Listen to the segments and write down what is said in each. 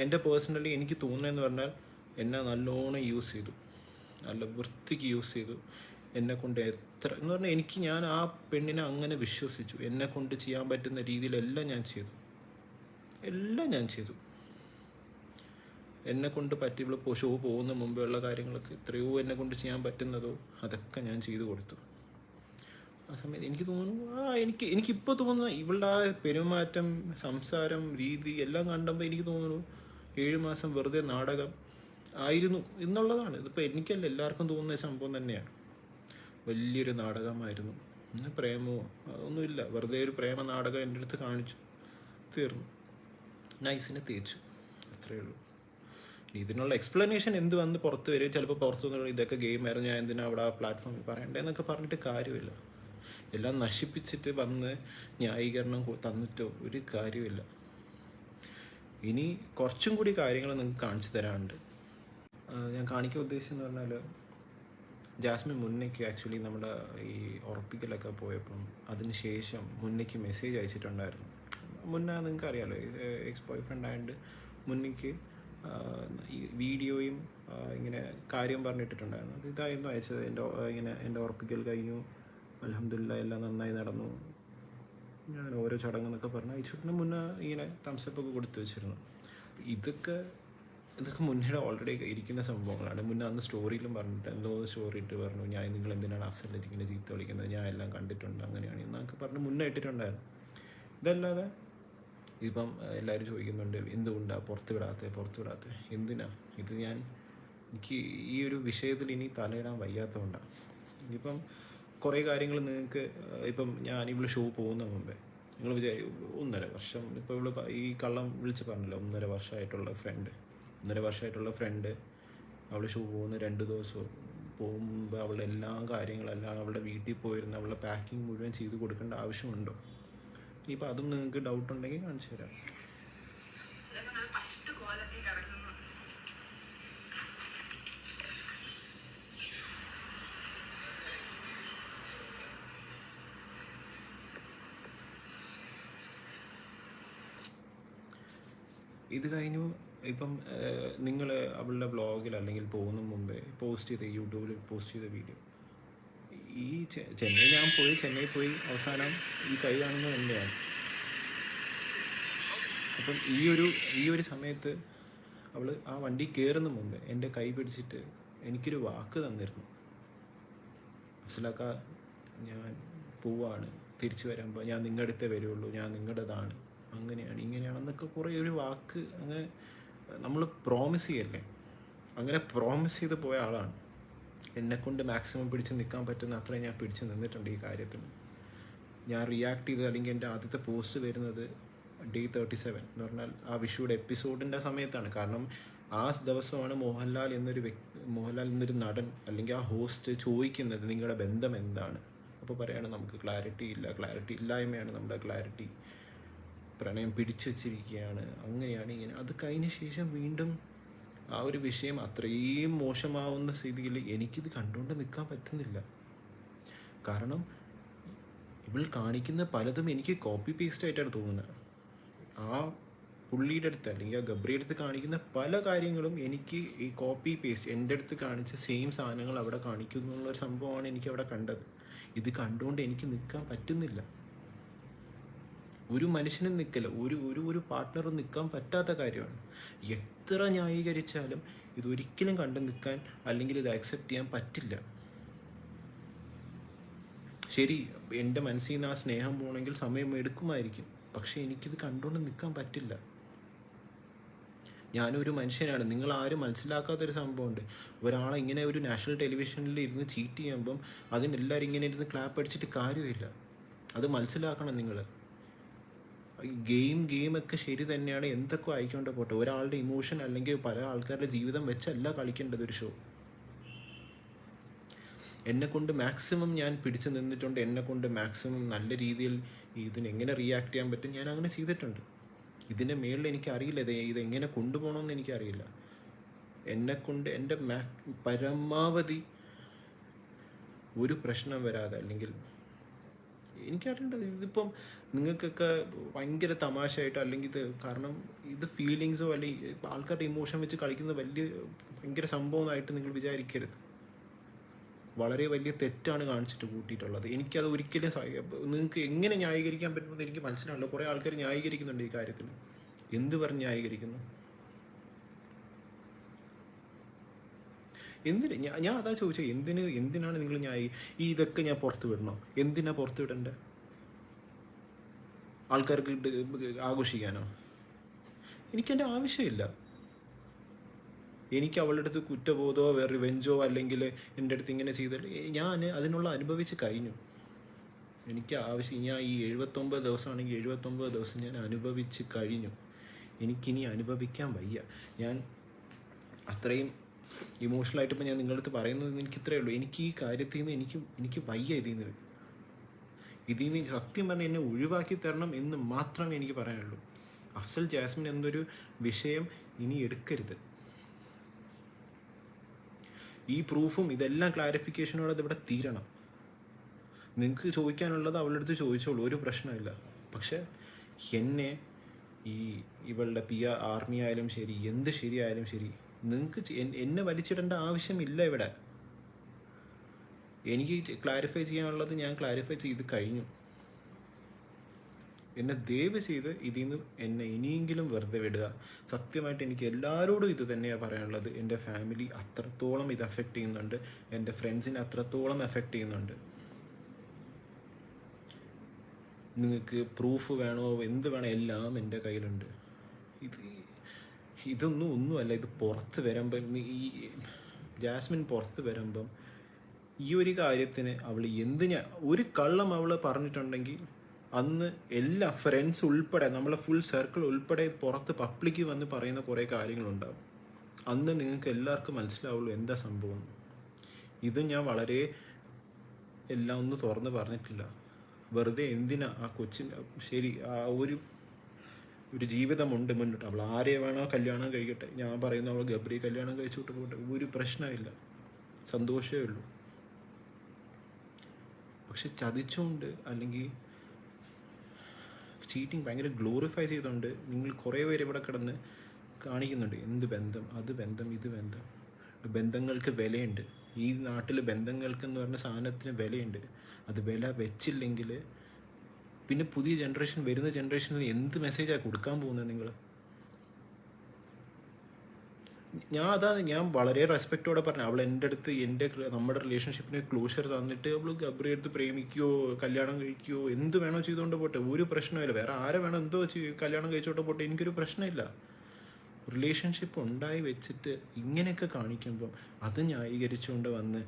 എൻ്റെ പേഴ്സണലി എനിക്ക് തോന്നുന്നതെന്ന് പറഞ്ഞാൽ എന്നെ നല്ലോണം യൂസ് ചെയ്തു, നല്ല വൃത്തിക്ക് യൂസ് ചെയ്തു. എന്നെക്കൊണ്ട് എത്ര എന്ന് പറഞ്ഞാൽ ഞാൻ ആ പെണ്ണിനെ അങ്ങനെ വിശ്വസിച്ചു. എന്നെക്കൊണ്ട് ചെയ്യാൻ പറ്റുന്ന രീതിയിലെല്ലാം ഞാൻ ചെയ്തു, എല്ലാം ഞാൻ ചെയ്തു. എന്നെക്കൊണ്ട് പറ്റി ഇപ്പോൾ ഷോ പോകുന്ന മുമ്പേ ഉള്ള കാര്യങ്ങളൊക്കെ എത്രയോ എന്നെക്കൊണ്ട് ചെയ്യാൻ പറ്റുന്നതോ അതൊക്കെ ഞാൻ ചെയ്തു കൊടുത്തു. ആ സമയത്ത് എനിക്ക് തോന്നുന്നു എനിക്കിപ്പോൾ തോന്നുന്ന ഇവളുടെ ആ പെരുമാറ്റം, സംസാരം, രീതി എല്ലാം കണ്ടപ്പോൾ എനിക്ക് തോന്നുന്നു 7 മാസം വെറുതെ നാടകം ആയിരുന്നു എന്നുള്ളതാണ്. ഇതിപ്പോൾ എനിക്കല്ല, എല്ലാവർക്കും തോന്നുന്ന സംഭവം തന്നെയാണ്. വലിയൊരു നാടകമായിരുന്നു. പ്രേമമോ ഒന്നുമില്ല, വെറുതെ ഒരു പ്രേമ നാടകം എൻ്റെ അടുത്ത് കാണിച്ചു, തീർന്നു. നൈസിനെ തേച്ചു, അത്രയേ ഉള്ളൂ. ഇതിനുള്ള എക്സ്പ്ലനേഷൻ എന്ത് വന്ന് പുറത്ത് വരും. ചിലപ്പോൾ പുറത്തു നിന്ന് ഇതൊക്കെ ഗെയിമായിരുന്നു, ഞാൻ എന്തിനാ അവിടെ ആ പ്ലാറ്റ്ഫോമിൽ പറയണ്ടേന്നൊക്കെ പറഞ്ഞിട്ട് കാര്യമില്ല. എല്ലാം നശിപ്പിച്ചിട്ട് വന്ന് ന്യായീകരണം തന്നിട്ടോ ഒരു കാര്യമില്ല. ഇനി കുറച്ചും കൂടി കാര്യങ്ങൾ നിങ്ങൾക്ക് കാണിച്ചു തരാനുണ്ട്. ഞാൻ കാണിക്കാൻ ഉദ്ദേശിച്ചെന്ന് പറഞ്ഞാൽ, ജാസ്മിൻ മുന്നേക്ക് ആക്ച്വലി നമ്മുടെ ഈ ഉറപ്പിക്കലൊക്കെ പോയപ്പം അതിന് ശേഷം മുന്നേക്ക് മെസ്സേജ് അയച്ചിട്ടുണ്ടായിരുന്നു. മുന്നേ നിങ്ങൾക്ക് അറിയാമല്ലോ, എക്സ് ബോയ് ഫ്രണ്ട് ആയതുകൊണ്ട് മുന്നേക്ക് ഈ വീഡിയോയും ഇങ്ങനെ കാര്യം പറഞ്ഞിട്ടിട്ടുണ്ടായിരുന്നു. അത് ഇതായിരുന്നു അയച്ചത്. എൻ്റെ ഉറപ്പിക്കൽ കഴിഞ്ഞു, അൽഹംദുലില്ലാഹ് എല്ലാം നന്നായി നടന്നു, ഞാൻ ഓരോ ചടങ്ങെന്നൊക്കെ പറഞ്ഞ് അയച്ചിട്ട് മുന്നേ ഇങ്ങനെ തംസപ്പൊക്കെ കൊടുത്തു വെച്ചിരുന്നു. ഇതൊക്കെ മുന്നേ ഓൾറെഡി ഇരിക്കുന്ന സംഭവങ്ങളാണ്. മുന്നേ അന്ന് സ്റ്റോറിയിലും പറഞ്ഞിട്ട് എന്തോ സ്റ്റോറി ഇട്ട് പറഞ്ഞു, ഞാൻ നിങ്ങൾ എന്തിനാണ് അഫ്സലിനെ ഇങ്ങനെ ചീത്ത വിളിക്കുന്നത്, ഞാൻ എല്ലാം കണ്ടിട്ടുണ്ട്, അങ്ങനെയാണ് എന്നൊക്കെ പറഞ്ഞ് മുന്നേ ഇട്ടിട്ടുണ്ടായിരുന്നു. ഇതല്ലാതെ ഇപ്പം എല്ലാവരും ചോദിക്കുന്നുണ്ട് എന്തുകൊണ്ടാണ് പുറത്ത് വിടാത്ത എന്തിനാ ഇത്. എനിക്ക് ഈ ഒരു വിഷയത്തിൽ ഇനി തലയിടാൻ വയ്യാത്തതുകൊണ്ടാണ്. ഇനിയിപ്പം കുറേ കാര്യങ്ങൾ നിങ്ങൾക്ക് ഇപ്പം ഇവിടെ ഷോ പോകുന്ന മുമ്പേ നിങ്ങൾ 1.5 വർഷം ഇപ്പോൾ ഈ കള്ളം വിളിച്ച് പറഞ്ഞല്ലോ, 1.5 വർഷമായിട്ടുള്ള ഫ്രണ്ട് അവൾ ഷോ പോകുന്ന 2 ദിവസവും പോകുമ്പോൾ അവളുടെ എല്ലാ കാര്യങ്ങളെല്ലാം അവളുടെ വീട്ടിൽ പോയിരുന്ന് അവളുടെ പാക്കിങ് മുഴുവൻ ചെയ്ത് കൊടുക്കേണ്ട ആവശ്യമുണ്ടോ? ഇനിയിപ്പോൾ അതും നിങ്ങൾക്ക് ഡൗട്ട് ഉണ്ടെങ്കിൽ കാണിച്ചു തരാം. ഇത് കഴിഞ്ഞു. ഇപ്പം നിങ്ങൾ അവളുടെ വ്ളോഗിൽ അല്ലെങ്കിൽ പോകുന്ന മുമ്പേ യൂട്യൂബിൽ പോസ്റ്റ് ചെയ്ത വീഡിയോ, ഈ ചെന്നൈ പോയി അവസാനം ഈ കൈ കാണുന്നത് തന്നെയാണ്. അപ്പം ഈ ഒരു സമയത്ത് അവൾ ആ വണ്ടി കയറുന്ന മുമ്പേ എൻ്റെ കൈ പിടിച്ചിട്ട് എനിക്കൊരു വാക്ക് തന്നിരുന്നു, മനസ്സിലാക്ക, ഞാൻ പോവാണ്, തിരിച്ചു വരുമ്പോൾ ഞാൻ നിങ്ങളുടെ അടുത്തേ വരുള്ളൂ, ഞാൻ നിങ്ങളുടേതാണ്, അങ്ങനെയാണ് ഇങ്ങനെയാണെന്നൊക്കെ കുറേ ഒരു വാക്ക് അങ്ങനെ നമ്മൾ പ്രോമിസ് ചെയ്യല്ലേ, അങ്ങനെ പ്രോമിസ് ചെയ്ത് പോയ ആളാണ്. എന്നെക്കൊണ്ട് മാക്സിമം പിടിച്ച് നിൽക്കാൻ പറ്റുന്ന അത്രയും ഞാൻ പിടിച്ച് നിന്നിട്ടുണ്ട് ഈ കാര്യത്തിൽ. ഞാൻ റിയാക്ട് ചെയ്ത് അല്ലെങ്കിൽ എൻ്റെ ആദ്യത്തെ പോസ്റ്റ് വരുന്നത് Day 37 എന്ന് പറഞ്ഞാൽ ആ വിഷുയുടെ എപ്പിസോഡിൻ്റെ സമയത്താണ്. കാരണം ആ ദിവസമാണ് മോഹൻലാൽ എന്നൊരു നടൻ അല്ലെങ്കിൽ ആ ഹോസ്റ്റ് ചോദിക്കുന്നത് നിങ്ങളുടെ ബന്ധം എന്താണ്. അപ്പോൾ പറയാണ് നമുക്ക് ക്ലാരിറ്റി ഇല്ലായ്മയാണ് നമ്മുടെ ക്ലാരിറ്റി, പ്രണയം പിടിച്ചു വച്ചിരിക്കുകയാണ്, അങ്ങനെയാണ് ഇങ്ങനെ. അത് കഴിഞ്ഞ ശേഷം വീണ്ടും ആ ഒരു വിഷയം അത്രയും മോശമാവുന്ന സ്ഥിതിയിൽ എനിക്കിത് കണ്ടുകൊണ്ട് നിൽക്കാൻ പറ്റുന്നില്ല. കാരണം ഇവൾ കാണിക്കുന്ന പലതും എനിക്ക് കോപ്പി പേസ്റ്റ് ആയിട്ടാണ് തോന്നുന്നത്. ആ പുള്ളിയുടെ അടുത്ത് അല്ലെങ്കിൽ ആ ഗബ്രിയുടെ അടുത്ത് കാണിക്കുന്ന പല കാര്യങ്ങളും എനിക്ക് ഈ കോപ്പി പേസ്റ്റ് എൻ്റെ അടുത്ത് കാണിച്ച സെയിം സാധനങ്ങൾ അവിടെ കാണിക്കുന്നു എന്നുള്ളൊരു സംഭവമാണ് എനിക്ക് അവിടെ കണ്ടത്. ഇത് കണ്ടുകൊണ്ട് എനിക്ക് നിൽക്കാൻ പറ്റുന്നില്ല. ഒരു മനുഷ്യനും നിൽക്കില്ല, ഒരു പാർട്ട്ണറും നിൽക്കാൻ പറ്റാത്ത കാര്യമാണ്. എത്ര ന്യായീകരിച്ചാലും ഇതൊരിക്കലും കണ്ടു നിൽക്കാൻ അല്ലെങ്കിൽ ഇത് അക്സെപ്റ്റ് ചെയ്യാൻ പറ്റില്ല. ശരി, എൻ്റെ മനസ്സിൽ നിന്ന് ആ സ്നേഹം പോകണമെങ്കിൽ സമയം എടുക്കുമായിരിക്കും, പക്ഷേ എനിക്കിത് കണ്ടുകൊണ്ട് നിൽക്കാൻ പറ്റില്ല. ഞാനൊരു മനുഷ്യനാണ്. നിങ്ങൾ ആരും മനസ്സിലാക്കാത്തൊരു സംഭവമുണ്ട്. ഒരാളെ ഇങ്ങനെ ഒരു നാഷണൽ ടെലിവിഷനിൽ ഇരുന്ന് ചീറ്റ് ചെയ്യുമ്പം അതിനെല്ലാവരും ഇങ്ങനെ ഇരുന്ന് ക്ലാപ്പ് അടിച്ചിട്ട് കാര്യമില്ല. അത് മനസ്സിലാക്കണം നിങ്ങൾ. ഗെയിമൊക്കെ ശരി തന്നെയാണ്, എന്തൊക്കെ ആയിക്കൊണ്ട് പോട്ടെ. ഒരാളുടെ ഇമോഷൻ അല്ലെങ്കിൽ പല ആൾക്കാരുടെ ജീവിതം വെച്ചല്ല കളിക്കേണ്ടത് ഒരു ഷോ. എന്നെക്കൊണ്ട് മാക്സിമം ഞാൻ പിടിച്ചു നിന്നിട്ടുണ്ട്. എന്നെക്കൊണ്ട് മാക്സിമം നല്ല രീതിയിൽ ഇതിനെങ്ങനെ റിയാക്ട് ചെയ്യാൻ പറ്റും ഞാൻ അങ്ങനെ ചെയ്തിട്ടുണ്ട്. ഇതിൻ്റെ മേളിൽ എനിക്കറിയില്ല ഇതെങ്ങനെ കൊണ്ടുപോകണമെന്ന് എനിക്കറിയില്ല. എന്നെക്കൊണ്ട് എൻ്റെ പരമാവധി ഒരു പ്രശ്നം വരാതെ അല്ലെങ്കിൽ എനിക്കറിയേണ്ടത് ഇതിപ്പം നിങ്ങൾക്കൊക്കെ ഭയങ്കര തമാശയായിട്ടോ അല്ലെങ്കിൽ ഇത് കാരണം ഇത് ഫീലിങ്സോ അല്ലെങ്കിൽ ആൾക്കാരുടെ ഇമോഷൻ വെച്ച് കളിക്കുന്ന വലിയ ഭയങ്കര സംഭവമായിട്ട് നിങ്ങൾ വിചാരിക്കരുത്. വളരെ വലിയ തെറ്റാണ് കാണിച്ചിട്ട് കൂട്ടിയിട്ടുള്ളത്. എനിക്കത് ഒരിക്കലും നിങ്ങൾക്ക് എങ്ങനെ ന്യായീകരിക്കാൻ പറ്റുമെന്ന് എനിക്ക് മനസ്സിലാവില്ല. കുറേ ആൾക്കാർ ന്യായീകരിക്കുന്നുണ്ട് ഈ കാര്യത്തിൽ. എന്ത് പറഞ്ഞ് ന്യായീകരിക്കുന്നു? എന്തിന് ഞാൻ അതാ ചോദിച്ചത്, എന്തിനാണ് നിങ്ങൾ ഇതൊക്കെ ഞാൻ പുറത്ത് വിടണോ? എന്തിനാ പുറത്ത് വിടണ്ടേ? ആൾക്കാർക്ക് ആഘോഷിക്കാനോ? എനിക്കെൻ്റെ ആവശ്യമില്ല. എനിക്ക് അവളുടെ അടുത്ത് കുറ്റബോധമോ റിവെഞ്ചോ അല്ലെങ്കിൽ എൻ്റെ അടുത്ത് ഇങ്ങനെ ചെയ്താൽ ഞാൻ അതിനുള്ള അനുഭവിച്ച് കഴിഞ്ഞു. എനിക്ക് ആവശ്യം ഞാൻ ഈ 79 ദിവസമാണെങ്കിൽ 79 ദിവസം ഞാൻ അനുഭവിച്ച് കഴിഞ്ഞു. എനിക്കിനി അനുഭവിക്കാൻ വയ്യ. ഞാൻ അത്രയും ഇമോഷണലായിട്ട് ഇപ്പം ഞാൻ നിങ്ങളുടെ അടുത്ത് പറയുന്നത് എനിക്ക് ഇത്രയേ ഉള്ളൂ. എനിക്ക് ഈ കാര്യത്തിൽ നിന്ന് എനിക്ക് വയ്യ. ഇതിൽ നിന്ന് സത്യം പറഞ്ഞാൽ എന്നെ ഒഴിവാക്കി തരണം എന്ന് മാത്രമേ എനിക്ക് പറയാനുള്ളൂ. അഫ്സൽ ജാസ്മിൻ എന്നൊരു വിഷയം ഇനി എടുക്കരുത്. ഈ പ്രൂഫും ഇതെല്ലാം ക്ലാരിഫിക്കേഷനോടെ ഇവിടെ തീരണം. നിങ്ങൾക്ക് ചോദിക്കാനുള്ളത് അവളുടെ അടുത്ത് ചോദിച്ചോളൂ, ഒരു പ്രശ്നമില്ല. പക്ഷെ എന്നെ ഇവളുടെ ആർമി ആയാലും ശരി, എന്ത് ശരിയായാലും ശരി, നിങ്ങൾക്ക് എന്നെ വലിച്ചിടേണ്ട ആവശ്യമില്ല ഇവിടെ. എനിക്ക് ക്ലാരിഫൈ ചെയ്യാനുള്ളത് ഞാൻ ക്ലാരിഫൈ ചെയ്ത് കഴിഞ്ഞു. എന്നെ ദയവ് ചെയ്ത് ഇതിൽ നിന്ന് എന്നെ ഇനിയെങ്കിലും വെറുതെ വിടുക. സത്യമായിട്ട് എനിക്ക് എല്ലാവരോടും ഇത് തന്നെയാണ് പറയാനുള്ളത്. എൻ്റെ ഫാമിലി അത്രത്തോളം ഇത് അഫക്റ്റ് ചെയ്യുന്നുണ്ട്, എൻ്റെ ഫ്രണ്ട്സിനെ അത്രത്തോളം എഫക്റ്റ് ചെയ്യുന്നുണ്ട്. നിങ്ങൾക്ക് പ്രൂഫ് വേണോ എന്ത് വേണോ എല്ലാം എൻ്റെ കയ്യിലുണ്ട്. ഒന്നുമല്ല. ഇത് പുറത്ത് വരുമ്പം ഈ ജാസ്മിൻ പുറത്ത് വരുമ്പം ഈ ഒരു കാര്യത്തിന് അവൾ ഒരു കള്ളം അവൾ പറഞ്ഞിട്ടുണ്ടെങ്കിൽ അന്ന് എല്ലാ ഫ്രണ്ട്സ് ഉൾപ്പെടെ നമ്മളെ ഫുൾ സർക്കിൾ ഉൾപ്പെടെ പുറത്ത് പബ്ലിക്ക് വന്ന് പറയുന്ന കുറേ കാര്യങ്ങളുണ്ടാവും. അന്ന് നിങ്ങൾക്ക് എല്ലാവർക്കും മനസ്സിലാവുള്ളൂ എന്താ സംഭവം. ഇത് ഞാൻ വളരെ എല്ലാം ഒന്ന് തുറന്ന് പറഞ്ഞിട്ടില്ല. വെറുതെ എന്തിനാ ആ കൊച്ചിന് ശരി ഒരു ജീവിതമുണ്ട് മുന്നോട്ട്. അവൾ ആരെ വേണോ കല്യാണം കഴിക്കട്ടെ. ഞാൻ പറയുന്ന അവൾ ഗബ്രി കല്യാണം കഴിച്ചോട്ട് പോട്ടെ, ഒരു പ്രശ്നമില്ല, സന്തോഷമേ ഉള്ളൂ. പക്ഷെ ചതിച്ചുകൊണ്ട് അല്ലെങ്കിൽ ചീറ്റിങ് ഭയങ്കര ഗ്ലോറിഫൈ ചെയ്തുകൊണ്ട് നിങ്ങൾ കുറേ പേര് ഇവിടെ കിടന്ന് കാണിക്കുന്നുണ്ട്. എന്ത് ബന്ധം, അത് ബന്ധം, ഇത് ബന്ധം. ബന്ധങ്ങൾക്ക് വിലയുണ്ട്. ഈ നാട്ടിൽ ബന്ധങ്ങൾക്ക് എന്ന് പറഞ്ഞ സാധനത്തിന് വിലയുണ്ട്. അത് വില വെച്ചില്ലെങ്കിൽ പിന്നെ പുതിയ ജനറേഷൻ, വരുന്ന ജനറേഷനിൽ എന്ത് മെസ്സേജാണ് കൊടുക്കാൻ പോകുന്നത് നിങ്ങൾ? ഞാൻ വളരെ റെസ്പെക്റ്റോടെ പറഞ്ഞു. അവൾ എൻ്റെ അടുത്ത് നമ്മുടെ റിലേഷൻഷിപ്പിന് ക്ലോഷർ തന്നിട്ട് അവൾ ഗബ്രി അടുത്ത് പ്രേമിക്കുകയോ കല്യാണം കഴിക്കുകയോ എന്ത് വേണോ ചെയ്തുകൊണ്ട് പോട്ടെ, ഒരു പ്രശ്നമില്ല. വേറെ ആരെ വേണോ എന്തോ കല്യാണം കഴിച്ചോട്ട് പോട്ടെ, എനിക്കൊരു പ്രശ്നമില്ല. റിലേഷൻഷിപ്പ് ഉണ്ടായി വെച്ചിട്ട് ഇങ്ങനെയൊക്കെ കാണിക്കുമ്പം അത് ന്യായീകരിച്ചുകൊണ്ട് വന്ന്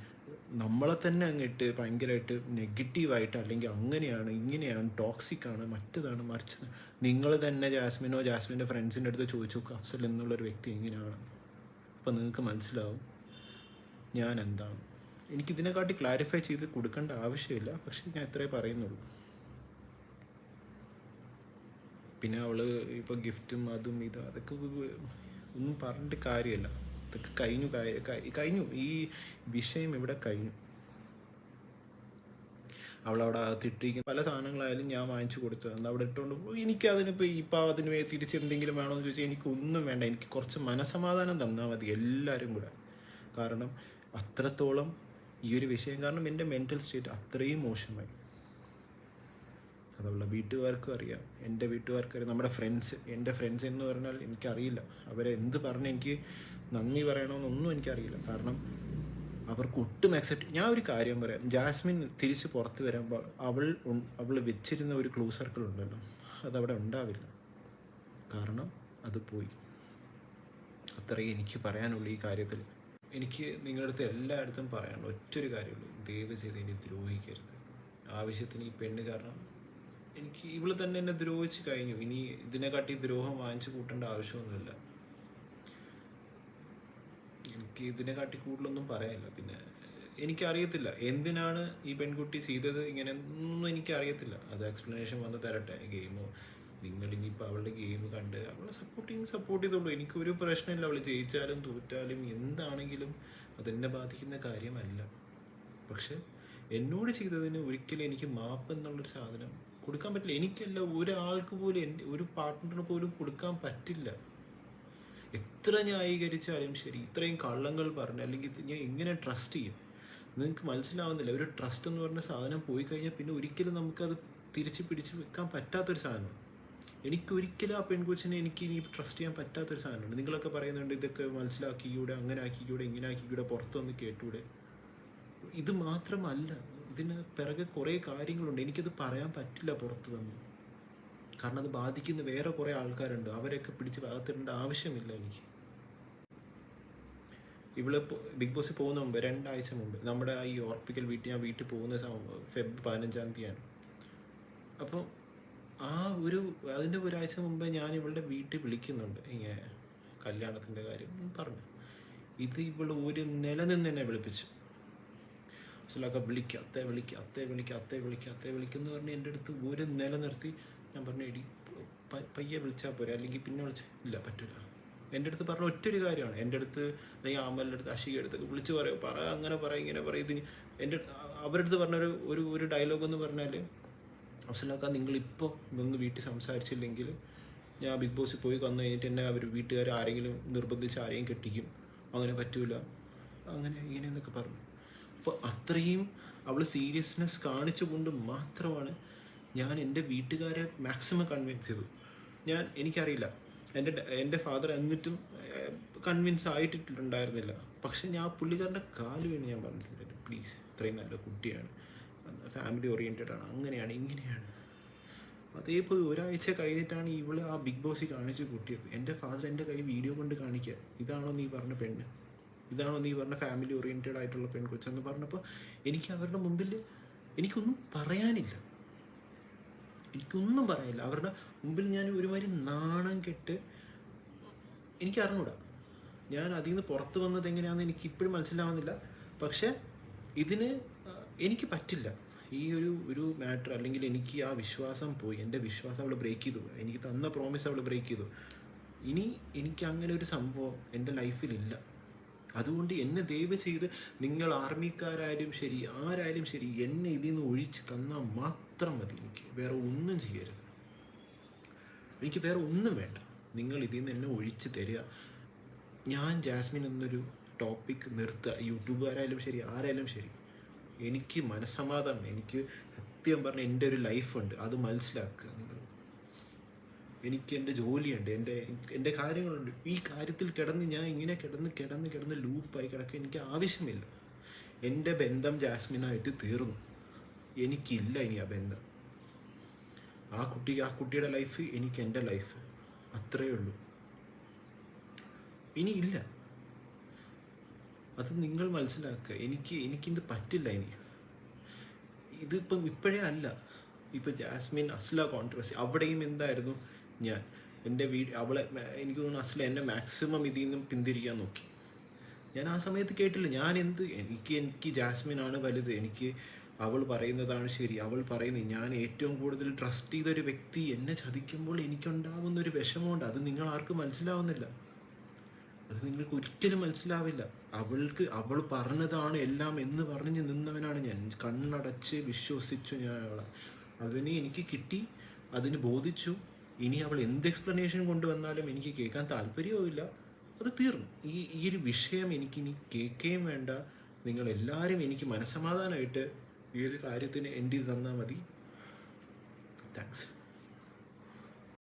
നമ്മളെ തന്നെ അങ്ങിട്ട് ഭയങ്കരമായിട്ട് നെഗറ്റീവായിട്ട് അല്ലെങ്കിൽ അങ്ങനെയാണ് ഇങ്ങനെയാണ് ടോക്സിക്കാണ് മറ്റതാണ് മറിച്ചത്. നിങ്ങൾ തന്നെ ജാസ്മിൻ്റെ ഫ്രണ്ട്സിൻ്റെ അടുത്ത് ചോദിച്ചു നോക്കുക അഫ്സൽ എന്നുള്ളൊരു വ്യക്തി എങ്ങനെയാണ്. അപ്പം നിങ്ങൾക്ക് മനസ്സിലാവും ഞാൻ എന്താണ്. എനിക്കിതിനെക്കാട്ടി ക്ലാരിഫൈ ചെയ്ത് കൊടുക്കേണ്ട ആവശ്യമില്ല. പക്ഷെ ഞാൻ ഇത്രേ പറയുന്നുള്ളൂ. പിന്നെ അവൾ ഇപ്പോൾ ഗിഫ്റ്റും അതും ഇതും അതൊക്കെ ഒന്നും പറഞ്ഞിട്ട് കാര്യമല്ല. ഇതൊക്കെ കഴിഞ്ഞു. ഈ വിഷയം ഇവിടെ കഴിഞ്ഞു. അവളവിടെ അകത്തിട്ടിരിക്കുന്ന പല സാധനങ്ങളായാലും ഞാൻ വാങ്ങിച്ചു കൊടുത്തത് അവിടെ ഇട്ടുകൊണ്ട് എനിക്കതിനിപ്പോൾ അതിന് തിരിച്ച് എന്തെങ്കിലും വേണമെന്ന് ചോദിച്ചാൽ എനിക്കൊന്നും വേണ്ട. എനിക്ക് കുറച്ച് മനസമാധാനം തന്നാൽ മതി എല്ലാവരും കൂടെ. കാരണം അത്രത്തോളം ഈ ഒരു വിഷയം കാരണം എൻ്റെ മെൻ്റൽ സ്റ്റേറ്റ് അത്രയും മോശമായി. അതുള്ള വീട്ടുകാർക്കും അറിയാം, എൻ്റെ വീട്ടുകാർക്കും അറിയാം, നമ്മുടെ എൻ്റെ ഫ്രണ്ട്സ് എന്ന് പറഞ്ഞാൽ എനിക്കറിയില്ല അവരെ എന്ത് പറഞ്ഞ് എനിക്ക് നന്ദി പറയണമെന്നൊന്നും എനിക്കറിയില്ല. കാരണം അവർക്ക് ഒട്ടും ഞാൻ ഒരു കാര്യം പറയാം, ജാസ്മിൻ തിരിച്ച് പുറത്ത് വരുമ്പോൾ അവൾ വെച്ചിരുന്ന ഒരു ക്ലോസ് സർക്കിൾ ഉണ്ടല്ലോ, അതവിടെ ഉണ്ടാവില്ല. കാരണം അത് പോയി. അത്രയും എനിക്ക് പറയാനുള്ളൂ ഈ കാര്യത്തിൽ. എനിക്ക് നിങ്ങളുടെ അടുത്ത് എല്ലായിടത്തും പറയാനുള്ളൂ ഒറ്റൊരു കാര്യമുള്ളൂ, ദയവ് ചെയ്ത് ഇനി ദ്രോഹിക്കരുത്. ആവശ്യത്തിന് ഈ പെണ്ണ് കാരണം ഇവള് തന്നെ എന്നെ ദ്രോഹിച്ച് കഴിഞ്ഞു. ഇനി ഇതിനെക്കാട്ടി ദ്രോഹം വാങ്ങിച്ചു കൂട്ടേണ്ട ആവശ്യമൊന്നുമില്ല. എനിക്ക് ഇതിനെക്കാട്ടി കൂടുതലൊന്നും പറയാനില്ല. പിന്നെ എനിക്കറിയത്തില്ല എന്തിനാണ് ഈ പെൺകുട്ടി ചെയ്തത് ഇങ്ങനെ ഒന്നും എനിക്കറിയത്തില്ല. അത് എക്സ്പ്ലനേഷൻ വന്ന് തരട്ടെ. ഗെയിമോ നിങ്ങളിനിപ്പോൾ അവളുടെ ഗെയിം കണ്ട് അവളെ സപ്പോർട്ട് ചെയ്തോളൂ. എനിക്കൊരു പ്രശ്നമില്ല. അവൾ ജയിച്ചാലും തോറ്റാലും എന്താണെങ്കിലും അതെന്നെ ബാധിക്കുന്ന കാര്യമല്ല. പക്ഷെ എന്നോട് ചെയ്തതിന് ഒരിക്കലും എനിക്ക് മാപ്പ് എന്നുള്ളൊരു സാധനം കൊടുക്കാൻ പറ്റില്ല. എനിക്കല്ല, ഒരാൾക്ക് പോലും, എൻ്റെ ഒരു പാർട്ട്ണറിന് പോലും കൊടുക്കാൻ പറ്റില്ല. എത്ര ന്യായീകരിച്ചാലും ശരി, ഇത്രയും കള്ളങ്ങൾ പറഞ്ഞ്, അല്ലെങ്കിൽ ഞാൻ എങ്ങനെ ട്രസ്റ്റ് ചെയ്യും? നിങ്ങൾക്ക് മനസ്സിലാവുന്നില്ല. ഒരു ട്രസ്റ്റ് എന്ന് പറഞ്ഞ സാധനം പോയി കഴിഞ്ഞാൽ പിന്നെ ഒരിക്കലും നമുക്കത് തിരിച്ച് പിടിച്ച് വെക്കാൻ പറ്റാത്തൊരു സാധനമാണ്. എനിക്കൊരിക്കലും ആ പെൺകൊച്ചിനെ എനിക്ക് ഇനി ട്രസ്റ്റ് ചെയ്യാൻ പറ്റാത്തൊരു സാധനമാണ്. നിങ്ങളൊക്കെ പറയുന്നുണ്ട് ഇതൊക്കെ മനസ്സിലാക്കിക്കൂടെ, അങ്ങനെ ആക്കിക്കൂടെ, ഇങ്ങനെ ആക്കിക്കൂടെ, പുറത്തൊന്ന് കേട്ടൂടെ. ഇത് മാത്രമല്ല, ഇതിന് പിറകെ കുറേ കാര്യങ്ങളുണ്ട്. എനിക്കത് പറയാൻ പറ്റില്ല പുറത്ത് വന്ന്. കാരണം അത് ബാധിക്കുന്ന വേറെ കുറേ ആൾക്കാരുണ്ട്. അവരെയൊക്കെ പിടിച്ച് ഭാഗത്തിടേണ്ട ആവശ്യമില്ല എനിക്ക്. ഇവിടെ ബിഗ് ബോസിൽ പോകുന്ന മുമ്പ് 2 ആഴ്ച മുമ്പ് നമ്മുടെ ഈ ഓർപ്പിക്കൽ ഞാൻ വീട്ടിൽ പോകുന്ന ഫെബ് 15-ാം തീയതിയാണ്. അപ്പോൾ അതിൻ്റെ ഒരാഴ്ച മുമ്പേ ഞാൻ ഇവളുടെ വീട്ടിൽ വിളിക്കുന്നുണ്ട്, ഇങ്ങനെ കല്യാണത്തിൻ്റെ കാര്യം പറഞ്ഞു. ഇത് ഇവൾ ഒരു നില നിന്ന് തന്നെ വിളിപ്പിച്ചു. അസലൊക്കെ അത്തേ വിളിക്കുന്ന പറഞ്ഞ് എൻ്റെ അടുത്ത് ഒരു നില നിർത്തി. ഞാൻ പറഞ്ഞു, എടി പയ്യെ വിളിച്ചാൽ പോരെ, അല്ലെങ്കിൽ പിന്നെ വിളിച്ചാൽ ഇല്ല പറ്റില്ല. എൻ്റെ അടുത്ത് പറഞ്ഞ ഒറ്റൊരു കാര്യമാണ്. എൻ്റെ അടുത്ത് അല്ലെങ്കിൽ ആമലിൻ്റെ അടുത്ത്, അഷിയുടെ അടുത്തൊക്കെ വിളിച്ച് അങ്ങനെ പറയും ഇങ്ങനെ പറയും. ഇതിന് അവരുടെ അടുത്ത് പറഞ്ഞൊരു ഒരു ഡയലോഗ് എന്ന് പറഞ്ഞാൽ, അഫ്സലാക്ക നിങ്ങളിപ്പോൾ ഒന്ന് വീട്ടിൽ സംസാരിച്ചില്ലെങ്കിൽ ഞാൻ ബിഗ് ബോസിൽ പോയി വന്നു കഴിഞ്ഞിട്ട് എന്നെ വീട്ടുകാർ ആരെങ്കിലും നിർബന്ധിച്ച് ആരെയും കെട്ടിക്കും, അങ്ങനെ പറ്റൂല, അങ്ങനെ ഇങ്ങനെയെന്നൊക്കെ പറഞ്ഞു. അപ്പോൾ അത്രയും അവൾ സീരിയസ്നെസ് കാണിച്ചുകൊണ്ട് മാത്രമാണ് ഞാൻ എൻ്റെ വീട്ടുകാരെ മാക്സിമം കൺവിൻസ് ചെയ്തു. എനിക്കറിയില്ല, എൻ്റെ ഫാദർ എന്നിട്ടും കൺവിൻസ് ആയിട്ടുണ്ടായിരുന്നില്ല. പക്ഷെ ഞാൻ പുള്ളിക്കാരൻ്റെ കാല് വീണ് ഞാൻ പറഞ്ഞിട്ടുണ്ട്, പ്ലീസ്, ഇത്രയും നല്ല കുട്ടിയാണ്, ഫാമിലി ഓറിയൻറ്റഡ് ആണ്, അങ്ങനെയാണ് ഇങ്ങനെയാണ്. അതേപോലെ ഒരാഴ്ച കഴിഞ്ഞിട്ടാണ് ഇവള് ആ ബിഗ് ബോസിൽ കാണിച്ച് കൂട്ടിയത്. എൻ്റെ ഫാദർ എൻ്റെ കൈ വീഡിയോ കൊണ്ട് കാണിക്കുക, ഇതാണോ നീ പറഞ്ഞ പെണ്ണ്, ഇതാണോ നീ പറഞ്ഞ ഫാമിലി ഓറിയൻറ്റഡ് ആയിട്ടുള്ള പെൺകൊച്ചെന്ന് പറഞ്ഞപ്പോൾ എനിക്ക് അവരുടെ മുമ്പിൽ എനിക്കൊന്നും പറയാനില്ല. അവരുടെ മുമ്പിൽ ഞാൻ ഒരുമാതിരി നാണം കെട്ട്, എനിക്ക് അറിഞ്ഞൂടാ ഞാൻ അതിൽ നിന്ന് പുറത്ത് വന്നത് എങ്ങനെയാണെന്ന് എനിക്ക് ഇപ്പോഴും മനസ്സിലാവുന്നില്ല. പക്ഷെ ഇതിന് എനിക്ക് പറ്റില്ല. ഈ ഒരു മാറ്റർ, അല്ലെങ്കിൽ എനിക്ക് ആ വിശ്വാസം പോയി, എൻ്റെ വിശ്വാസം അവൾ ബ്രേക്ക് ചെയ്തു, എനിക്ക് തന്ന പ്രോമിസ് അവൾ ബ്രേക്ക് ചെയ്തു. ഇനി എനിക്ക് അങ്ങനെ ഒരു സംഭവം എൻ്റെ ലൈഫിലില്ല. അതുകൊണ്ട് എന്നെ ദയവ് ചെയ്ത് നിങ്ങൾ ആർമിക്കാരായാലും ശരി, ആരായാലും ശരി, എന്നെ ഇതിൽ നിന്ന് ഒഴിച്ച് തന്നാൽ മാത്രം മതി. എനിക്ക് വേറെ ഒന്നും ചെയ്യരുത്, എനിക്ക് വേറെ ഒന്നും വേണ്ട. നിങ്ങൾ ഇതിൽ നിന്ന് എന്നെ ഒഴിച്ച് തരിക. ഞാൻ ജാസ്മിൻ എന്നൊരു ടോപ്പിക് നിർത്തുക. യൂട്യൂബുകാരായാലും ശരി, ആരായാലും ശരി, എനിക്ക് മനസ്സമാധാനം, എനിക്ക് സത്യം പറഞ്ഞാൽ എൻ്റെ ഒരു ലൈഫുണ്ട്, അത് മനസ്സിലാക്കുക നിങ്ങൾ. എനിക്ക് എൻ്റെ ജോലിയുണ്ട്, എൻ്റെ കാര്യങ്ങളുണ്ട്. ഈ കാര്യത്തിൽ ഞാൻ ഇങ്ങനെ കിടന്ന് ലൂപ്പായി കിടക്കുക എനിക്ക് ആവശ്യമില്ല. എൻ്റെ ബന്ധം ജാസ്മിനായിട്ട് തീർന്നു, എനിക്കില്ല ഇനി ആ ബന്ധം. ആ കുട്ടിയുടെ ലൈഫ്, എനിക്ക് എൻ്റെ ലൈഫ്, അത്രയേ ഉള്ളൂ. ഇനി ഇല്ല, അത് നിങ്ങൾ മനസ്സിലാക്കുക. എനിക്കിത് പറ്റില്ല ഇനി. ഇതിപ്പം ഇപ്പോഴേ അല്ല, ഇപ്പം ജാസ്മിൻ അസ്ല കോൺട്രവേഴ്സി, അവിടെയും എന്തായിരുന്നു ഞാൻ എൻ്റെ അവളെ, എനിക്ക് തോന്നുന്നു അസ്ല എന്നെ മാക്സിമം ഇതിൽ നിന്നും പിന്തിരിക്കാൻ നോക്കി. ഞാൻ ആ സമയത്ത് കേട്ടില്ല. എനിക്ക് ജാസ്മിനാണ് വലുത്, എനിക്ക് അവൾ പറയുന്നതാണ് ശരി, ഞാൻ ഏറ്റവും കൂടുതൽ ട്രസ്റ്റ് ചെയ്തൊരു വ്യക്തി എന്നെ ചതിക്കുമ്പോൾ എനിക്കുണ്ടാവുന്നൊരു വിഷമമുണ്ട്. അത് നിങ്ങൾ ആർക്കും മനസ്സിലാവുന്നില്ല, അത് നിങ്ങൾക്ക് ഒരിക്കലും മനസ്സിലാവില്ല. അവൾ പറഞ്ഞതാണ് എല്ലാം എന്ന് പറഞ്ഞ് നിന്നവനാണ് ഞാൻ. കണ്ണടച്ച് വിശ്വസിച്ചു ഞാൻ അവളെ. അതിന് എനിക്ക് കിട്ടി, അതിന് ബോധിച്ചു. ഇനി അവൾ എന്ത് എക്സ്പ്ലനേഷൻ കൊണ്ടുവന്നാലും എനിക്ക് കേൾക്കാൻ താല്പര്യവുമില്ല. അത് തീർന്നു. ഈ ഒരു വിഷയം എനിക്കിനി കേൾക്കുകയും വേണ്ട. നിങ്ങളെല്ലാവരും എനിക്ക് മനസ്സമാധാനമായിട്ട് ഈ ഒരു കാര്യത്തിന് എൻഡ് ചെയ്ത് തന്നാൽ മതി. താങ്ക്സ്.